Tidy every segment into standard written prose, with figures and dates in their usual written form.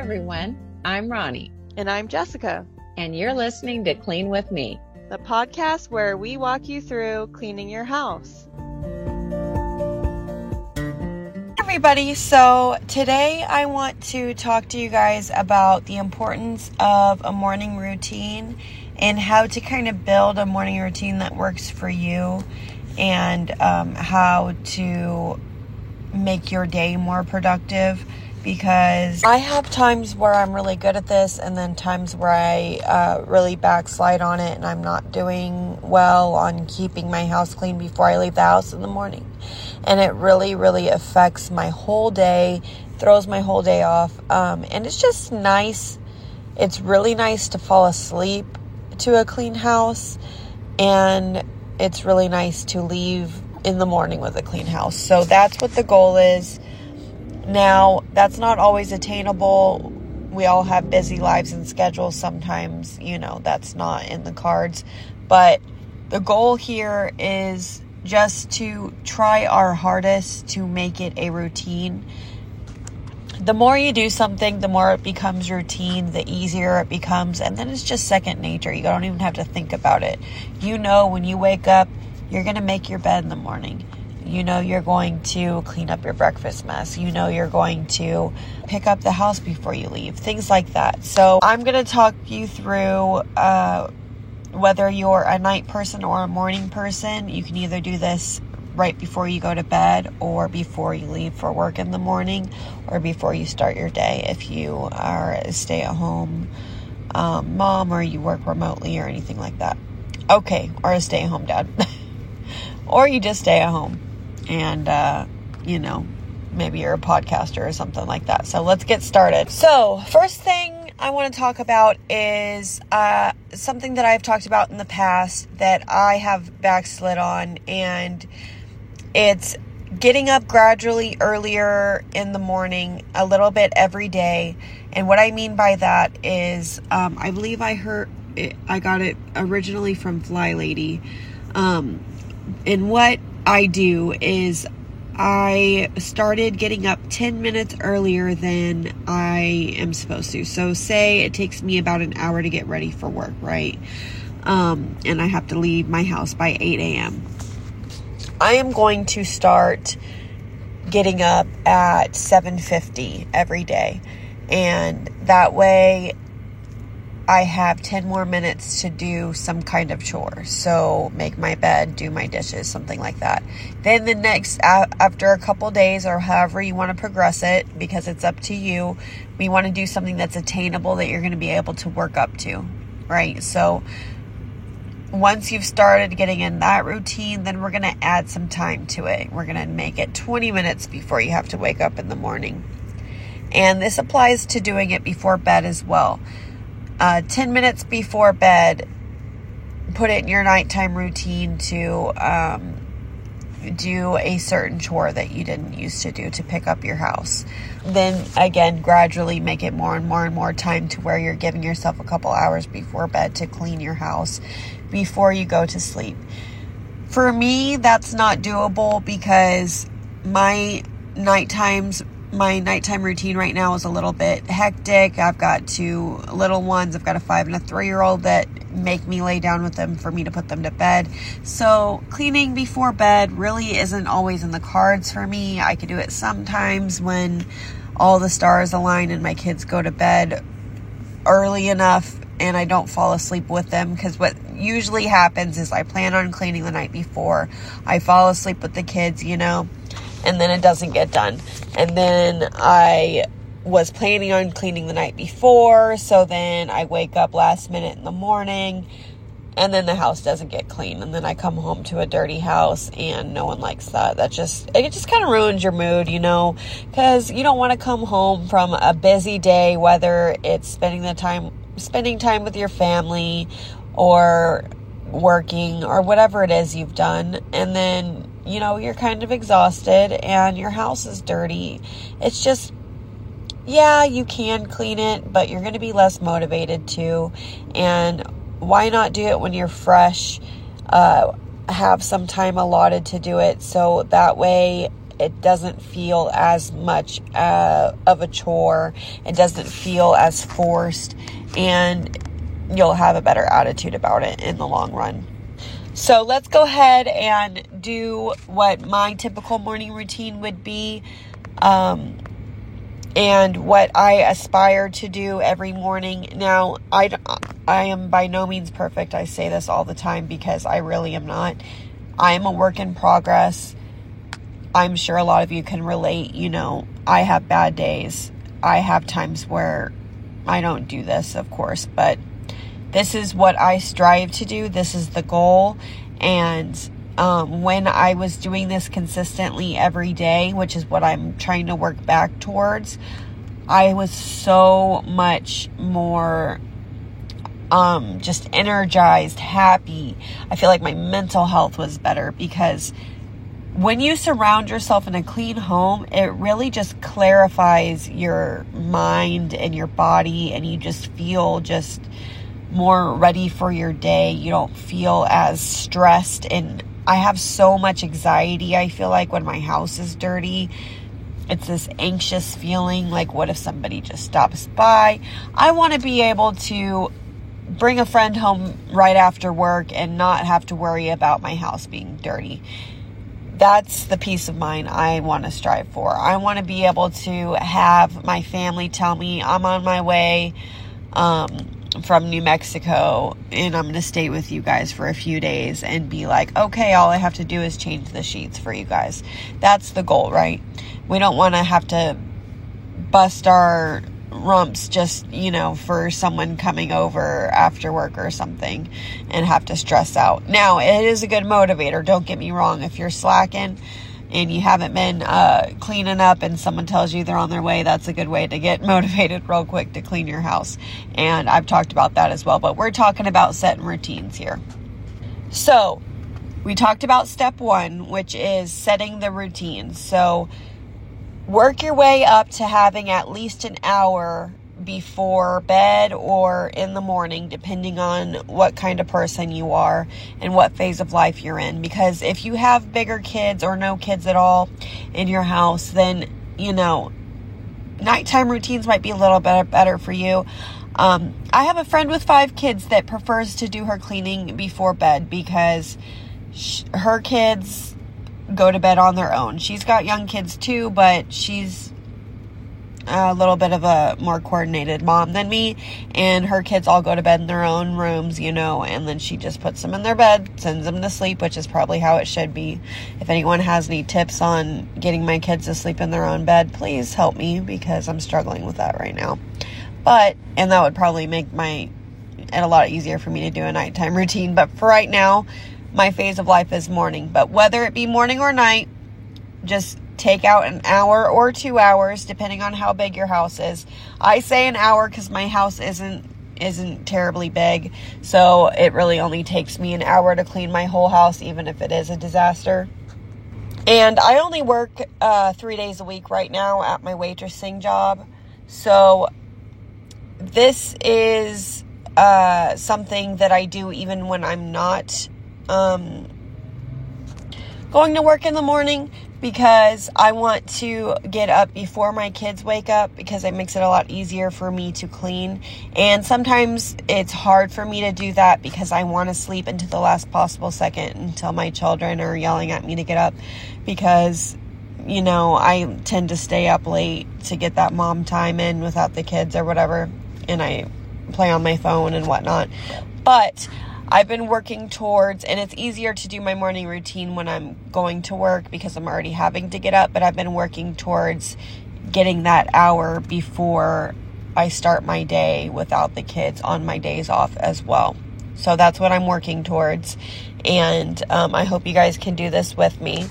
everyone. I'm Ronnie. And I'm Jessica. And you're listening to Clean With Me, the podcast where we walk you through cleaning your house. Everybody, so today I want to talk to you guys about the importance of a morning routine and how to kind of build a morning routine that works for you, and how to make your day more productive, because I have times where I'm really good at this and then times where I really backslide on it, and I'm not doing well on keeping my house clean before I leave the house in the morning. And it really, really affects my whole day, throws my whole day off. And it's just nice. It's really nice to fall asleep to a clean house. And it's really nice to leave in the morning with a clean house. So that's what the goal is. Now, that's not always attainable. We all have busy lives and schedules. Sometimes, that's not in the cards. But the goal here is just to try our hardest to make it a routine. The more you do something, the more it becomes routine, the easier it becomes, and then it's just second nature. You don't even have to think about it. When you wake up, you're going to make your bed in the morning. You're going to clean up your breakfast mess. You're going to pick up the house before you leave, things like that. So I'm going to talk you through whether you're a night person or a morning person. You can either do this right before you go to bed, or before you leave for work in the morning, or before you start your day if you are a stay-at-home mom, or you work remotely or anything like that. Okay, or a stay-at-home dad. Or you just stay at home and, maybe you're a podcaster or something like that. So let's get started. So first thing I want to talk about is something that I've talked about in the past that I have backslid on, and it's getting up gradually earlier in the morning, a little bit every day. And what I mean by that is, I believe I got it originally from Fly Lady. And what I do is I started getting up 10 minutes earlier than I am supposed to. So say it takes me about an hour to get ready for work, right? And I have to leave my house by 8 a.m. I am going to start getting up at 7:50 every day. And that way I have 10 more minutes to do some kind of chore. So make my bed, do my dishes, something like that. Then the next, after a couple days, or however you want to progress it, because it's up to you, we want to do something that's attainable that you're going to be able to work up to, right? So once you've started getting in that routine, then we're going to add some time to it. We're going to make it 20 minutes before you have to wake up in the morning. And this applies to doing it before bed as well. 10 minutes before bed, put it in your nighttime routine to do a certain chore that you didn't used to do to pick up your house. Then again, gradually make it more and more and more time to where you're giving yourself a couple hours before bed to clean your house before you go to sleep. For me, that's not doable because my nighttime routine right now is a little bit hectic. I've got 2 little ones. I've got a 5 and a 3-year-old that make me lay down with them for me to put them to bed. So cleaning before bed really isn't always in the cards for me. I could do it sometimes when all the stars align and my kids go to bed early enough and I don't fall asleep with them, because what usually happens is I plan on cleaning the night before. I fall asleep with the kids, and then it doesn't get done. And then I was planning on cleaning the night before, so then I wake up last minute in the morning, and then the house doesn't get clean, and then I come home to a dirty house, and no one likes that. It just kind of ruins your mood, because you don't want to come home from a busy day, whether it's spending time with your family or working or whatever it is you've done, and then you're kind of exhausted and your house is dirty. It's just, you can clean it, but you're going to be less motivated to. And why not do it when you're fresh? Have some time allotted to do it, so that way it doesn't feel as much of a chore. It doesn't feel as forced, and you'll have a better attitude about it in the long run. So let's go ahead and do what my typical morning routine would be, and what I aspire to do every morning. Now, I am by no means perfect. I say this all the time because I really am not. I am a work in progress. I'm sure a lot of you can relate. I have bad days. I have times where I don't do this, of course, but this is what I strive to do. This is the goal. And when I was doing this consistently every day, which is what I'm trying to work back towards, I was so much more just energized, happy. I feel like my mental health was better, because when you surround yourself in a clean home, it really just clarifies your mind and your body, and you just feel just more ready for your day. You don't feel as stressed, and I have so much anxiety. I feel like when my house is dirty, it's this anxious feeling, like what if somebody just stops by? I want to be able to bring a friend home right after work and not have to worry about my house being dirty. That's the peace of mind I want to strive for. I want to be able to have my family tell me I'm on my way from New Mexico, and I'm going to stay with you guys for a few days, and be like, okay, all I have to do is change the sheets for you guys. That's the goal, right? We don't want to have to bust our rumps just, for someone coming over after work or something and have to stress out. Now, it is a good motivator. Don't get me wrong. If you're slacking and you haven't been cleaning up and someone tells you they're on their way, that's a good way to get motivated real quick to clean your house. And I've talked about that as well, but we're talking about setting routines here. So we talked about step 1, which is setting the routine. So work your way up to having at least an hour before bed or in the morning, depending on what kind of person you are and what phase of life you're in. Because if you have bigger kids or no kids at all in your house, then, nighttime routines might be a little bit better for you. I have a friend with 5 kids that prefers to do her cleaning before bed because her kids go to bed on their own. She's got young kids too, but she's a little bit of a more coordinated mom than me, and her kids all go to bed in their own rooms, and then she just puts them in their bed, sends them to sleep, which is probably how it should be. If anyone has any tips on getting my kids to sleep in their own bed, please help me, because I'm struggling with that right now. And that would probably make it a lot easier for me to do a nighttime routine. But for right now, my phase of life is morning. But whether it be morning or night, just take out an hour or 2 hours, depending on how big your house is. I say an hour because my house isn't terribly big, so it really only takes me an hour to clean my whole house, even if it is a disaster. And I only work 3 days a week right now at my waitressing job, so this is something that I do even when I'm not going to work in the morning, because I want to get up before my kids wake up, because it makes it a lot easier for me to clean. And sometimes it's hard for me to do that because I want to sleep into the last possible second until my children are yelling at me to get up, because I tend to stay up late to get that mom time in without the kids or whatever, and I play on my phone and whatnot. But I've been working towards, and it's easier to do my morning routine when I'm going to work because I'm already having to get up, but I've been working towards getting that hour before I start my day without the kids on my days off as well. So that's what I'm working towards, and I hope you guys can do this with me.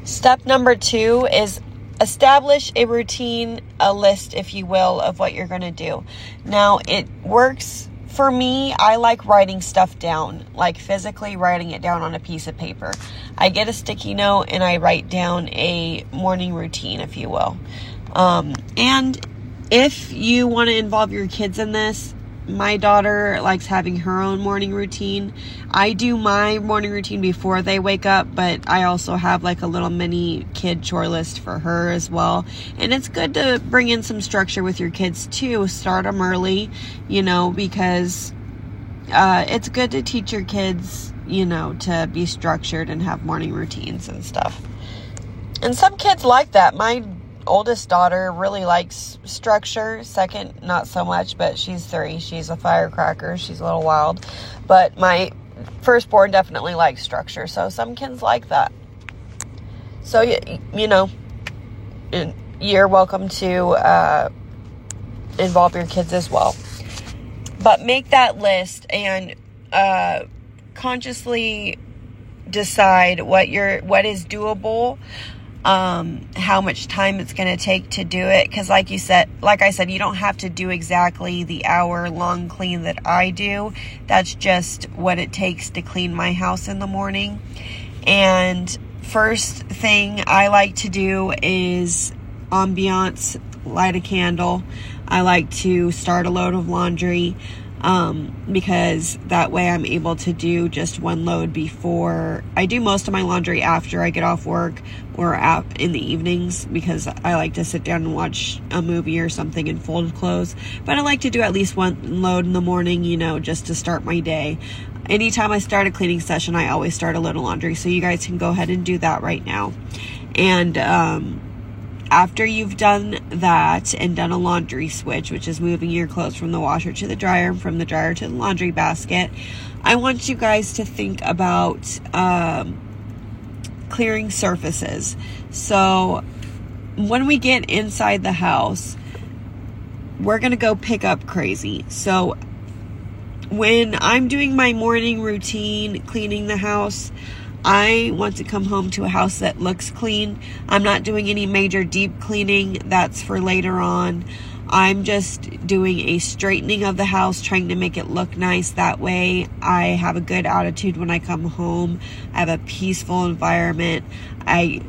Step number 2 is establish a routine, a list, if you will, of what you're going to do. Now, it works for me. I like writing stuff down, like physically writing it down on a piece of paper. I get a sticky note and I write down a morning routine, if you will. And if you want to involve your kids in this, my daughter likes having her own morning routine. I do my morning routine before they wake up, but I also have like a little mini kid chore list for her as well. And it's good to bring in some structure with your kids too. Start them early, because it's good to teach your kids, to be structured and have morning routines and stuff. And some kids like that. My oldest daughter really likes structure. Second, not so much, but she's 3. She's a firecracker. She's a little wild. But my firstborn definitely likes structure. So some kids like that. So, you're welcome to involve your kids as well. But make that list and consciously decide what is doable. How much time it's going to take to do it. Because like I said, you don't have to do exactly the hour-long clean that I do. That's just what it takes to clean my house in the morning. And first thing I like to do is ambiance, light a candle. I like to start a load of laundry. Because that way I'm able to do just one load before. I do most of my laundry after I get off work or out in the evenings, because I like to sit down and watch a movie or something and fold clothes. But I like to do at least one load in the morning, just to start my day. Anytime I start a cleaning session, I always start a load of laundry. So you guys can go ahead and do that right now. And, after you've done that and done a laundry switch, which is moving your clothes from the washer to the dryer and from the dryer to the laundry basket, I want you guys to think about clearing surfaces. So when we get inside the house, we're going to go pick up crazy. So when I'm doing my morning routine, cleaning the house, I want to come home to a house that looks clean. I'm not doing any major deep cleaning. That's for later on. I'm just doing a straightening of the house, trying to make it look nice. That way I have a good attitude when I come home. I have a peaceful environment. I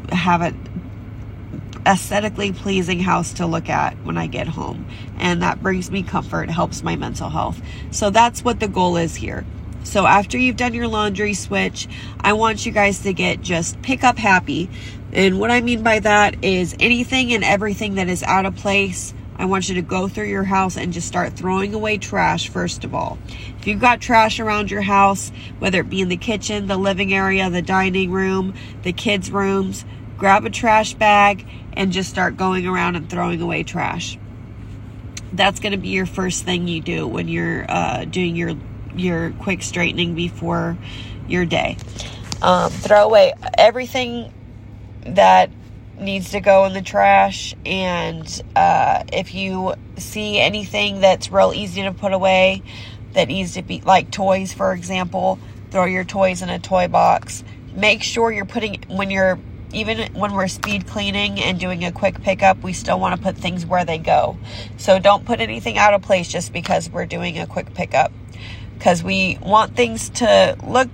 have an aesthetically pleasing house to look at when I get home. And that brings me comfort, helps my mental health. So that's what the goal is here. So after you've done your laundry switch, I want you guys to get just pick up happy. And what I mean by that is anything and everything that is out of place, I want you to go through your house and just start throwing away trash first of all. If you've got trash around your house, whether it be in the kitchen, the living area, the dining room, the kids' rooms, grab a trash bag and just start going around and throwing away trash. That's going to be your first thing you do when you're doing your quick straightening before your day. Throw away everything that needs to go in the trash, and if you see anything that's real easy to put away that needs to be, like toys for example, throw your toys in a toy box. Make sure you're putting, even when we're speed cleaning and doing a quick pickup, we still want to put things where they go. So don't put anything out of place just because we're doing a quick pickup. Because we want things to look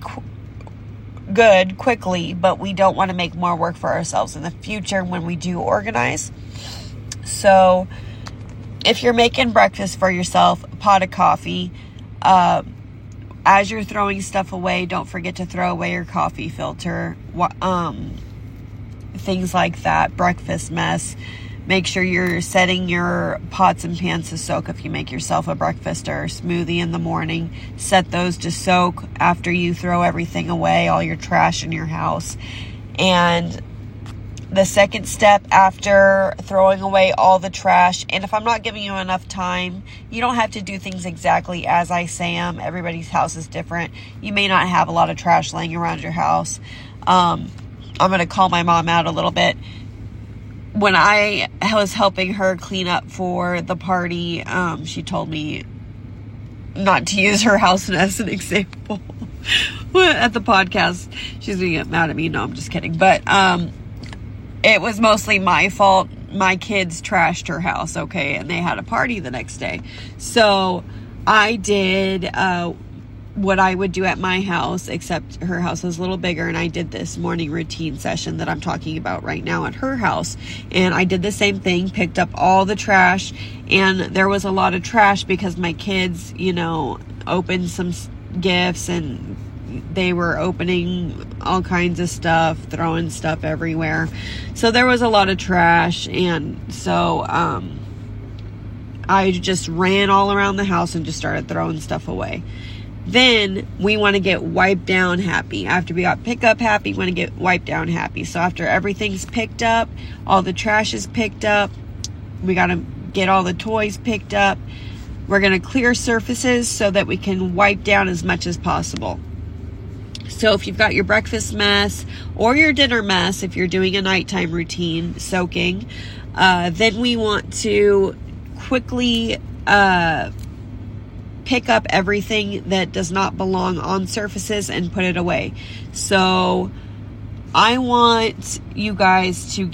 good quickly, but we don't want to make more work for ourselves in the future when we do organize. So if you're making breakfast for yourself, a pot of coffee, as you're throwing stuff away, don't forget to throw away your coffee filter, things like that, breakfast mess. Make sure you're setting your pots and pans to soak if you make yourself a breakfast or a smoothie in the morning. Set those to soak after you throw everything away, all your trash in your house. And the second step after throwing away all the trash, and if I'm not giving you enough time, you don't have to do things exactly as I say them. Everybody's house is different. You may not have a lot of trash laying around your house. I'm going to call my mom out a little bit. When I was helping her clean up for the party, she told me not to use her house as an example at the podcast. She's going to get mad at me. No, I'm just kidding. But it was mostly my fault. My kids trashed her house, okay? And they had a party the next day. So I did what I would do at my house, except her house is a little bigger, and I did this morning routine session that I'm talking about right now at her house. And I did the same thing, picked up all the trash, and there was a lot of trash because my kids, opened some gifts, and they were opening all kinds of stuff, throwing stuff everywhere. So there was a lot of trash, and so I just ran all around the house and just started throwing stuff away. Then we want to get wiped down happy. After we got pick up happy, we want to get wiped down happy. So after everything's picked up, all the trash is picked up, we got to get all the toys picked up. We're going to clear surfaces so that we can wipe down as much as possible. So if you've got your breakfast mess or your dinner mess, if you're doing a nighttime routine, soaking, then we want to quickly pick up everything that does not belong on surfaces and put it away. So I want you guys to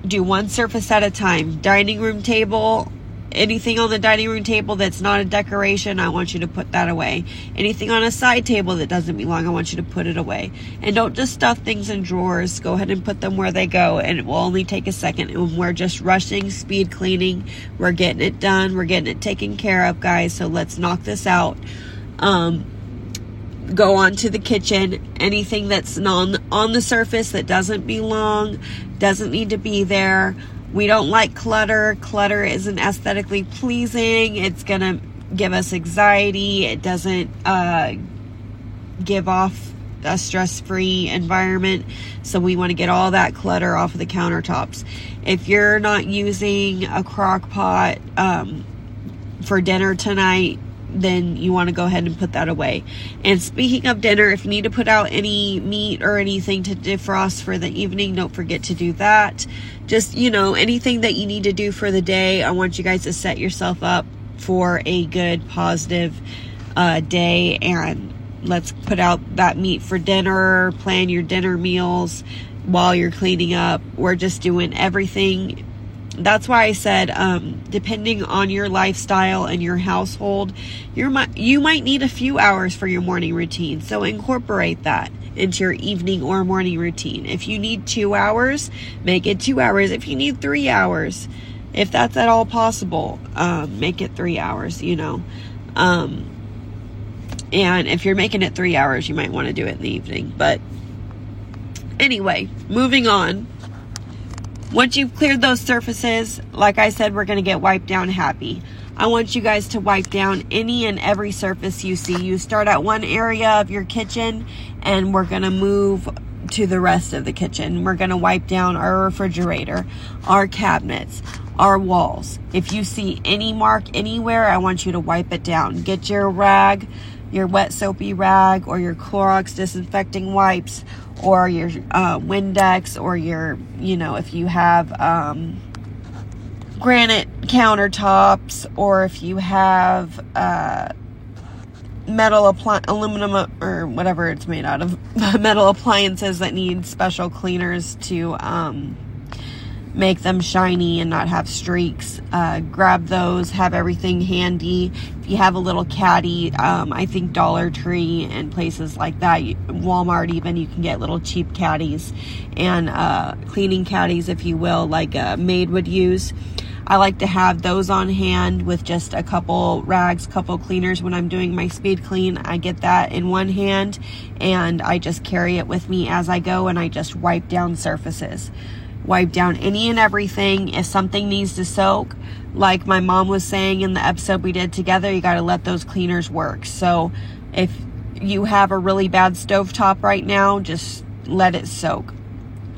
do one surface at a time. Dining room table, anything on the dining room table that's not a decoration, I want you to put that away. Anything on a side table that doesn't belong, I want you to put it away. And don't just stuff things in drawers. Go ahead and put them where they go, and it will only take a second. And we're just rushing, speed cleaning. We're getting it done. We're getting it taken care of, guys. So let's knock this out. Go on to the kitchen. Anything that's on the surface that doesn't belong, doesn't need to be there. We don't like clutter. Clutter isn't aesthetically pleasing. It's going to give us anxiety. It doesn't give off a stress-free environment. So we want to get all that clutter off of the countertops. If you're not using a crock pot for dinner tonight, then you want to go ahead and put that away. And speaking of dinner, if you need to put out any meat or anything to defrost for the evening, don't forget to do that. Just, anything that you need to do for the day, I want you guys to set yourself up for a good, positive day. And let's put out that meat for dinner, plan your dinner meals while you're cleaning up. We're just doing everything. That's why I said, depending on your lifestyle and your household, you might need a few hours for your morning routine. So incorporate that into your evening or morning routine. If you need 2 hours, make it 2 hours. If you need 3 hours, if that's at all possible, make it 3 hours, and if you're making it 3 hours, you might want to do it in the evening. But anyway, moving on. Once you've cleared those surfaces, like I said, we're going to get wiped down happy. I want you guys to wipe down any and every surface you see. You start at one area of your kitchen, and we're going to move to the rest of the kitchen. We're going to wipe down our refrigerator, our cabinets, our walls. If you see any mark anywhere, I want you to wipe it down. Get your rag, your wet soapy rag, or your Clorox disinfecting wipes, or your Windex, or your, if you have granite countertops, or if you have aluminum, or whatever it's made out of, metal appliances that need special cleaners to make them shiny and not have streaks. Grab those, have everything handy. If you have a little caddy, I think Dollar Tree and places like that, Walmart even, you can get little cheap caddies and cleaning caddies, if you will, like a maid would use. I like to have those on hand with just a couple rags, couple cleaners. When I'm doing my speed clean, I get that in one hand and I just carry it with me as I go, and I just wipe down surfaces. Wipe down any and everything. If something needs to soak, like my mom was saying in the episode we did together, you got to let those cleaners work. So if you have a really bad stovetop right now, just let it soak.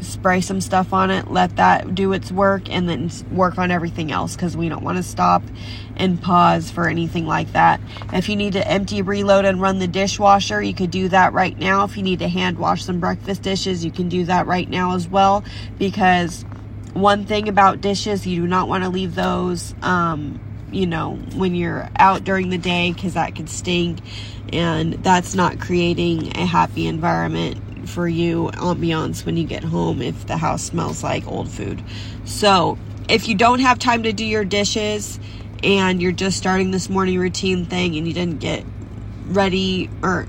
Spray some stuff on it, let that do its work, and then work on everything else, because we don't want to stop and pause for anything like that. If you need to empty, reload, and run the dishwasher, you could do that right now. If you need to hand wash some breakfast dishes, you can do that right now as well, because one thing about dishes, you do not want to leave those when you're out during the day, because that could stink, and that's not creating a happy environment for you, ambiance, when you get home if the house smells like old food. So if you don't have time to do your dishes and you're just starting this morning routine thing and you didn't get ready, or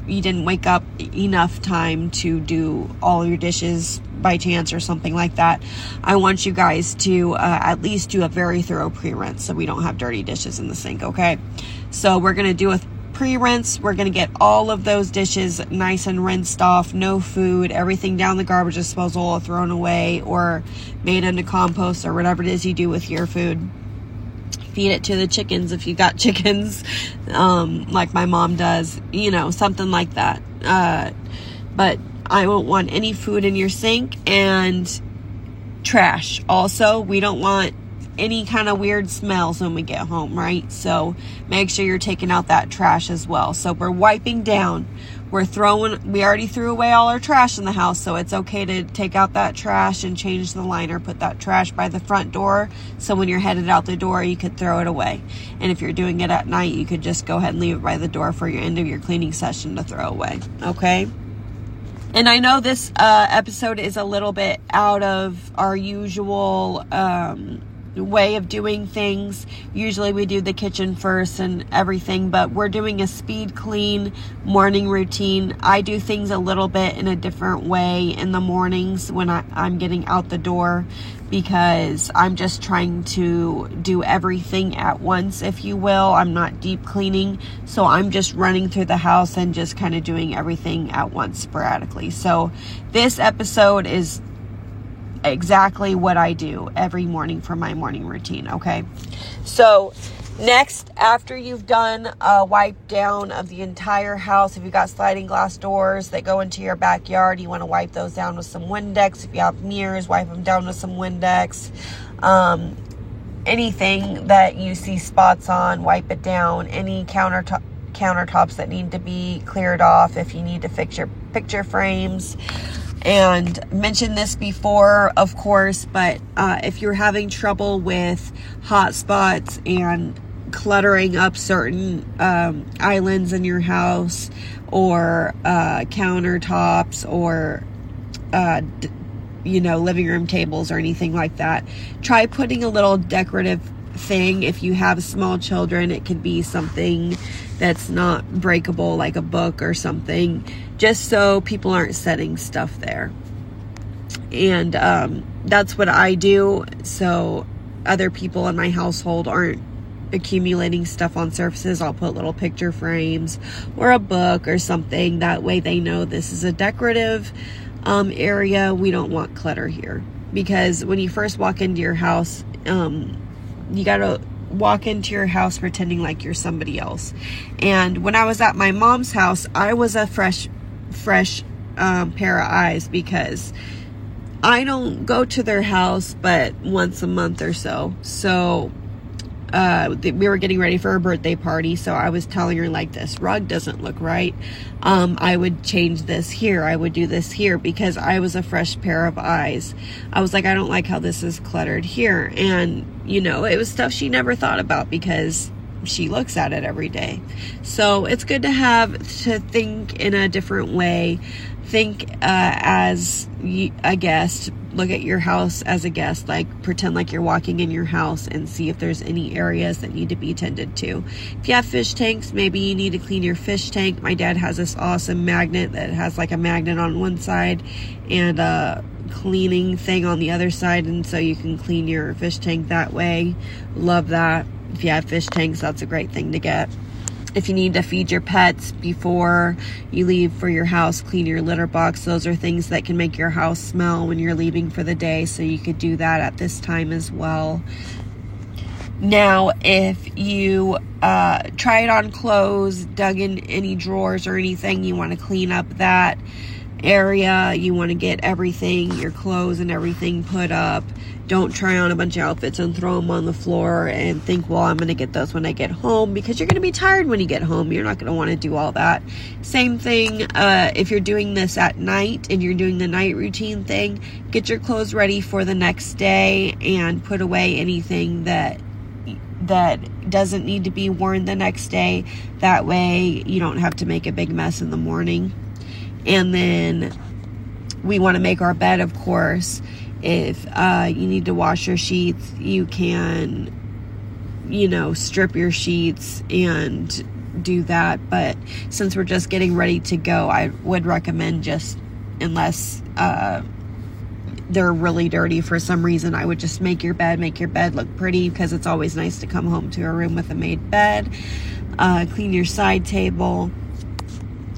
you didn't wake up enough time to do all your dishes by chance or something like that, I want you guys to at least do a very thorough pre-rinse so we don't have dirty dishes in the sink, okay? So we're going to do a pre-rinse. We're going to get all of those dishes nice and rinsed off, no food, everything down the garbage disposal or thrown away or made into compost or whatever it is you do with your food. Feed it to the chickens if you got chickens, like my mom does, something like that. But I don't want any food in your sink, and trash. Also, we don't want any kind of weird smells when we get home, right? So make sure you're taking out that trash as well. So we're wiping down. We already threw away all our trash in the house, so it's okay to take out that trash and change the liner. Put that trash by the front door, so when you're headed out the door, you could throw it away. And if you're doing it at night, you could just go ahead and leave it by the door for your end of your cleaning session to throw away, okay? And I know this episode is a little bit out of our usual way of doing things. Usually we do the kitchen first and everything, but we're doing a speed clean morning routine. I do things a little bit in a different way in the mornings when I'm getting out the door, because I'm just trying to do everything at once, if you will. I'm not deep cleaning, so I'm just running through the house and just kind of doing everything at once sporadically. So this episode is exactly what I do every morning for my morning routine, okay? So next, after you've done a wipe down of the entire house, if you've got sliding glass doors that go into your backyard, you want to wipe those down with some Windex. If you have mirrors, wipe them down with some Windex. Anything that you see spots on, wipe it down. Any countertops that need to be cleared off, if you need to fix your picture frames. And mentioned this before, of course, but if you're having trouble with hot spots and cluttering up certain islands in your house, or countertops, or living room tables or anything like that, try putting a little decorative thing. If you have small children, it could be something that's not breakable, like a book or something, just so people aren't setting stuff there. And that's what I do, so other people in my household aren't accumulating stuff on surfaces. I'll put little picture frames or a book or something. That way they know this is a decorative area. We don't want clutter here, because when you first walk into your house, you gotta walk into your house pretending like you're somebody else. And when I was at my mom's house, I was a fresh pair of eyes, because I don't go to their house but once a month or so. So we were getting ready for her birthday party, so I was telling her, like, this rug doesn't look right. I would change this here. I would do this here, because I was a fresh pair of eyes. I was like, I don't like how this is cluttered here. And, it was stuff she never thought about, because she looks at it every day. So it's good to think in a different way. Think as a guest. Look at your house as a guest. Like, pretend like you're walking in your house and see if there's any areas that need to be tended to. If you have fish tanks, maybe you need to clean your fish tank. My dad has this awesome magnet that has like a magnet on one side and a cleaning thing on the other side, and so you can clean your fish tank that way. Love that. If you have fish tanks, that's a great thing to get. If you need to feed your pets before you leave for your house, clean your litter box. Those are things that can make your house smell when you're leaving for the day, so you could do that at this time as well. Now, if you tried on clothes, dug in any drawers or anything, you want to clean up that area. You want to get everything, your clothes and everything put up. Don't try on a bunch of outfits and throw them on the floor and think, well, I'm going to get those when I get home, because you're going to be tired when you get home. You're not going to want to do all that. Same thing if you're doing this at night and you're doing the night routine thing. Get your clothes ready for the next day and put away anything that doesn't need to be worn the next day. That way you don't have to make a big mess in the morning. And then we want to make our bed, of course. If you need to wash your sheets, you can, strip your sheets and do that. But since we're just getting ready to go, I would recommend just, unless they're really dirty for some reason, I would just make your bed look pretty, because it's always nice to come home to a room with a made bed. Clean your side table.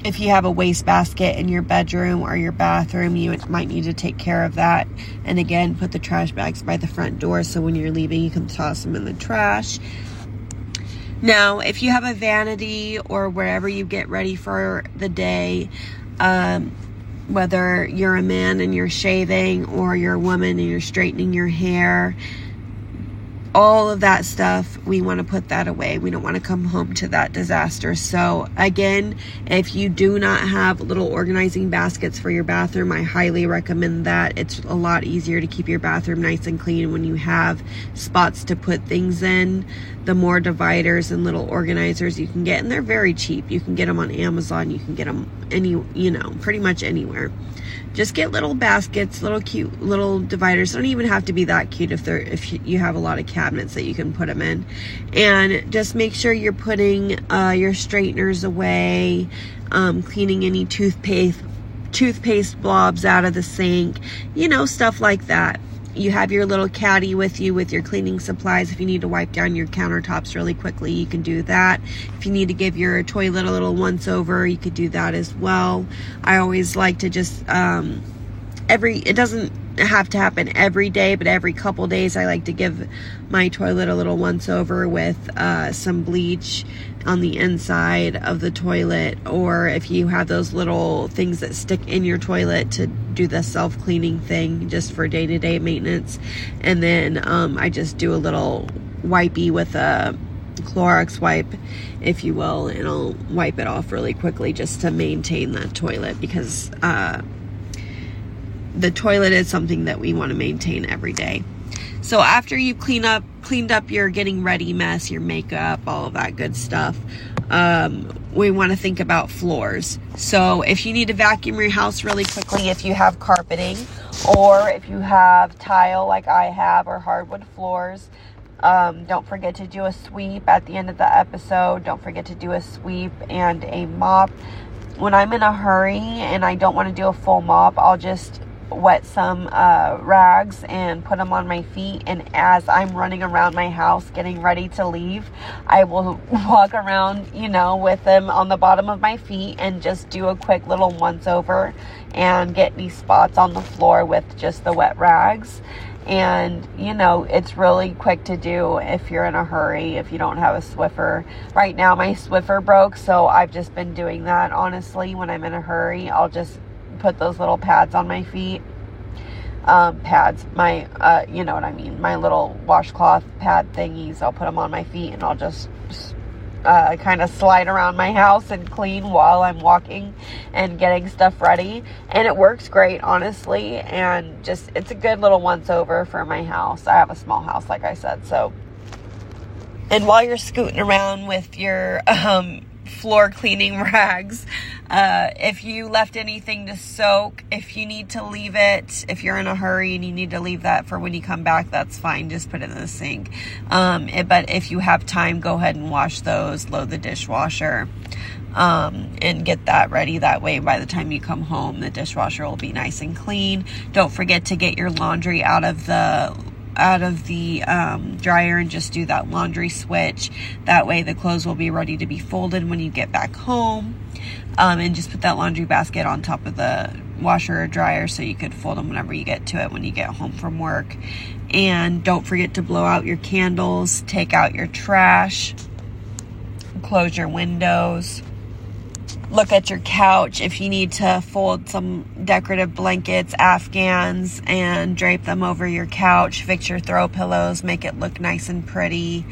If you have a wastebasket in your bedroom or your bathroom, you might need to take care of that. And again, put the trash bags by the front door, so when you're leaving, you can toss them in the trash. Now, if you have a vanity or wherever you get ready for the day, whether you're a man and you're shaving, or you're a woman and you're straightening your hair, all of that stuff, we want to put that away. We don't want to come home to that disaster. So again, if you do not have little organizing baskets for your bathroom, I highly recommend that. It's a lot easier to keep your bathroom nice and clean when you have spots to put things in. The more dividers and little organizers you can get, and they're very cheap. You can get them on Amazon. You can get them pretty much anywhere. Just get little baskets, little cute little dividers. Don't even have to be that cute if you have a lot of cabinets that you can put them in. And just make sure you're putting your straighteners away, cleaning any toothpaste blobs out of the sink, stuff like that. You have your little caddy with you with your cleaning supplies. If you need to wipe down your countertops really quickly, you can do that. If you need to give your toilet a little once over, you could do that as well. I always like to just, it doesn't have to happen every day, but every couple days I like to give my toilet a little once over with some bleach on the inside of the toilet, or if you have those little things that stick in your toilet to do the self-cleaning thing just for day-to-day maintenance. And then I just do a little wipey with a Clorox wipe, if you will, and I'll wipe it off really quickly just to maintain that toilet, because the toilet is something that we want to maintain every day. So after you cleaned up your getting ready mess, your makeup, all of that good stuff, we want to think about floors. So if you need to vacuum your house really quickly, if you have carpeting, or if you have tile like I have, or hardwood floors, don't forget to do a sweep at the end of the episode. Don't forget to do a sweep and a mop. When I'm in a hurry and I don't want to do a full mop, I'll just wet some rags and put them on my feet, and as I'm running around my house getting ready to leave, I will walk around with them on the bottom of my feet and just do a quick little once over and get these spots on the floor with just the wet rags. And it's really quick to do if you're in a hurry, if you don't have a Swiffer. Right now my Swiffer broke, so I've just been doing that. Honestly, when I'm in a hurry, I'll just put those little pads on my feet. You know what I mean, my little washcloth pad thingies. I'll put them on my feet, and I'll just kind of slide around my house and clean while I'm walking and getting stuff ready. And it works great, honestly, and just, it's a good little once over for my house. I have a small house, like I said. So, and while you're scooting around with your floor cleaning rags, if you left anything to soak, if you need to leave it, if you're in a hurry and you need to leave that for when you come back, that's fine. Just put it in the sink. But if you have time, go ahead and wash those, load the dishwasher, and get that ready. That way, by the time you come home, the dishwasher will be nice and clean. Don't forget to get your laundry out of the dryer and just do that laundry switch. That way the clothes will be ready to be folded when you get back home. And just put that laundry basket on top of the washer or dryer so you could fold them whenever you get to it when you get home from work. And don't forget to blow out your candles, take out your trash, close your windows. Look at your couch. If you need to fold some decorative blankets, Afghans, and drape them over your couch, fix your throw pillows, make it look nice and pretty,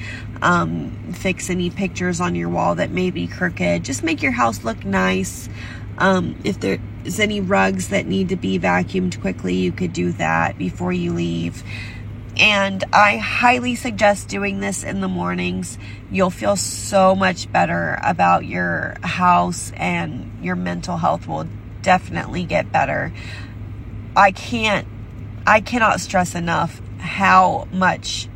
fix any pictures on your wall that may be crooked. Just make your house look nice. If there's any rugs that need to be vacuumed quickly, you could do that before you leave. And I highly suggest doing this in the mornings. You'll feel so much better about your house, and your mental health will definitely get better. I cannot stress enough how much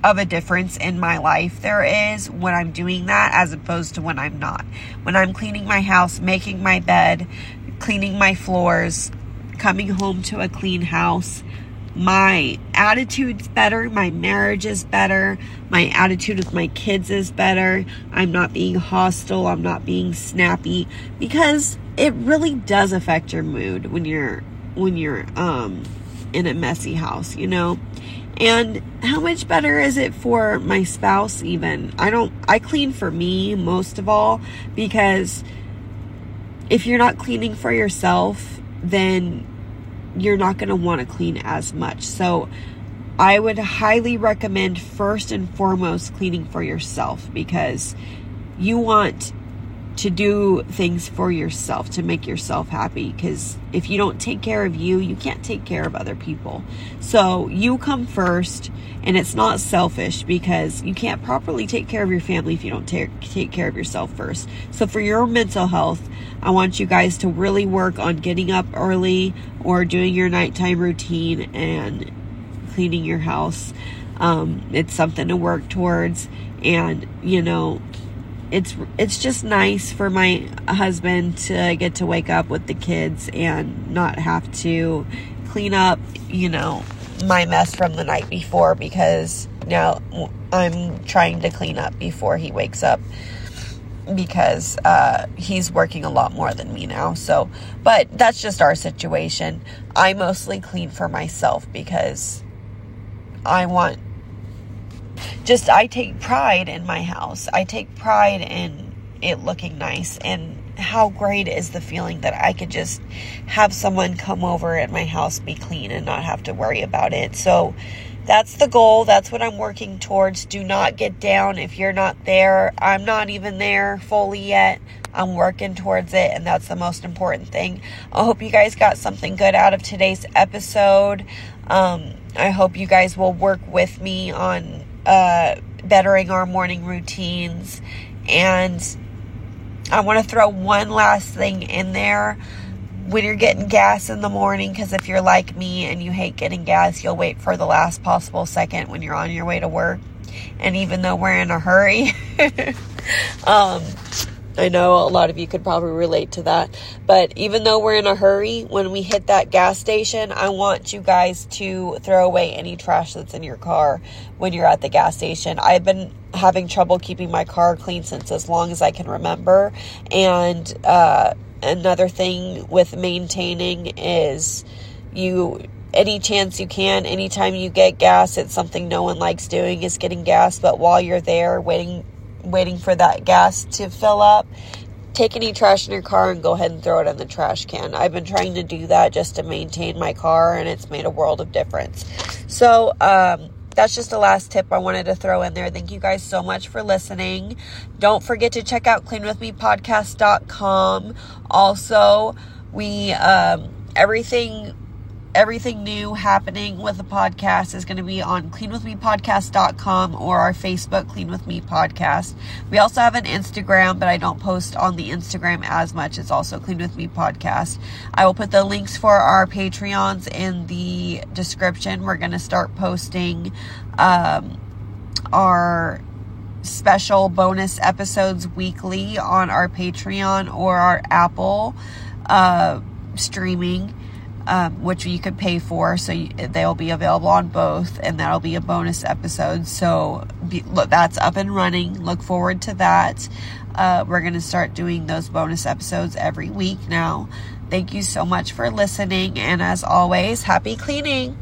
of a difference in my life there is when I'm doing that as opposed to when I'm not. When I'm cleaning my house, making my bed, cleaning my floors, coming home to a clean house, my attitude's better, my marriage is better, my attitude with my kids is better. I'm not being hostile, I'm not being snappy, because it really does affect your mood when you're in a messy house, you know. And how much better is it for my spouse even? I clean for me most of all, because if you're not cleaning for yourself, then you're not going to want to clean as much. So I would highly recommend first and foremost cleaning for yourself, because you want to do things for yourself to make yourself happy, because if you don't take care of you, you can't take care of other people. So you come first, and it's not selfish, because you can't properly take care of your family if you don't take care of yourself first. So for your mental health, I want you guys to really work on getting up early or doing your nighttime routine and cleaning your house. It's something to work towards, and you know, it's just nice for my husband to get to wake up with the kids and not have to clean up, you know, my mess from the night before, because now I'm trying to clean up before he wakes up, because he's working a lot more than me now. So, but that's just our situation. I mostly clean for myself because I take pride in my house. I take pride in it looking nice, and how great is the feeling that I could just have someone come over at my house, be clean, and not have to worry about it. So that's the goal. That's what I'm working towards. Do not get down if you're not there. I'm not even there fully yet. I'm working towards it, and that's the most important thing. I hope you guys got something good out of today's episode. I hope you guys will work with me on bettering our morning routines. And I want to throw one last thing in there. When you're getting gas in the morning, because if you're like me and you hate getting gas, you'll wait for the last possible second when you're on your way to work. And even though we're in a hurry, I know a lot of you could probably relate to that. But even though we're in a hurry, when we hit that gas station, I want you guys to throw away any trash that's in your car when you're at the gas station. I've been having trouble keeping my car clean since as long as I can remember. And another thing with maintaining is any chance you can, anytime you get gas, it's something no one likes doing is getting gas. But while you're there waiting for that gas to fill up, take any trash in your car and go ahead and throw it in the trash can. I've been trying to do that just to maintain my car, and it's made a world of difference. So that's just the last tip I wanted to throw in there. Thank you guys so much for listening. Don't forget to check out cleanwithmepodcast.com. Also, we everything new happening with the podcast is going to be on cleanwithmepodcast.com or our Facebook, Clean With Me Podcast. We also have an Instagram, but I don't post on the Instagram as much. It's also Clean With Me Podcast. I will put the links for our Patreons in the description. We're going to start posting our special bonus episodes weekly on our Patreon or our Apple streaming, which you could pay for, so they'll be available on both, and that'll be a bonus episode. So look, that's up and running. Look forward to that. We're going to start doing those bonus episodes every week now. Thank you so much for listening, and as always, happy cleaning.